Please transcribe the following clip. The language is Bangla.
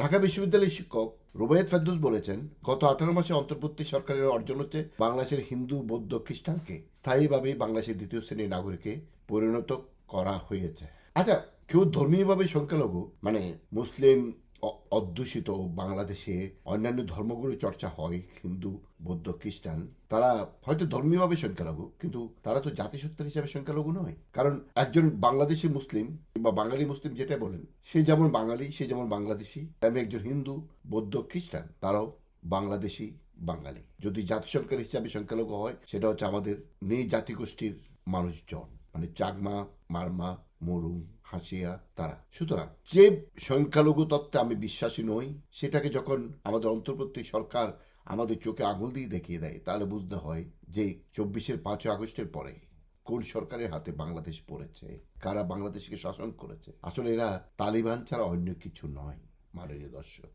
ঢাকা বিশ্ববিদ্যালয়ের শিক্ষক রুবায়েত ফেরদৌস বলেছেন, গত 18 মাসে অন্তর্বর্তী সরকারের অর্জন হচ্ছে বাংলাদেশের হিন্দু, বৌদ্ধ, খ্রিস্টানকে স্থায়ীভাবে বাংলাদেশের দ্বিতীয় শ্রেণীর নাগরিকে পরিণত করা হয়েছে। আচ্ছা, কেউ ধর্মীয়ভাবে সংখ্যালঘু মানে মুসলিম অধ্যুষিত বাংলাদেশে অন্যান্য ধর্মগুলো চর্চা হয়, হিন্দু, বৌদ্ধ, খ্রিস্টান, তারা হয়তো ধর্মীয়ভাবে সংখ্যালঘু, কিন্তু তারা তো জাতিসত্তার হিসাবে সংখ্যালঘু নয়। কারণ একজন বাংলাদেশি মুসলিম কিংবা বাঙালি মুসলিম যেটা বলেন, সে যেমন বাঙালি, সে যেমন বাংলাদেশি, তেমনি একজন হিন্দু, বৌদ্ধ, খ্রিস্টান তারাও বাংলাদেশি, বাঙালি। যদি জাতিসংখ্যার হিসাবে সংখ্যালঘু হয়, সেটা হচ্ছে আমাদের নিজ জাতিগোষ্ঠীর মানুষজন, মানে চাকমা, মারমা, মরুং, হাসিয়া, তারা। সুতরাং যে সংখ্যালঘু তত্ত্বে আমি বিশ্বাসী নই, সেটাকে যখন আমাদের অন্তর্বর্তী সরকার আমাদের চোখে আঙুল দিয়ে দেখিয়ে দেয়, তাহলে বুঝতে হয় যে 24-এর 5 আগস্টের পরে কোন সরকারের হাতে বাংলাদেশ পড়েছে, কারা বাংলাদেশকে শাসন করেছে। আসলে এরা তালিবান ছাড়া অন্য কিছু নয়, মাননীয় দর্শক।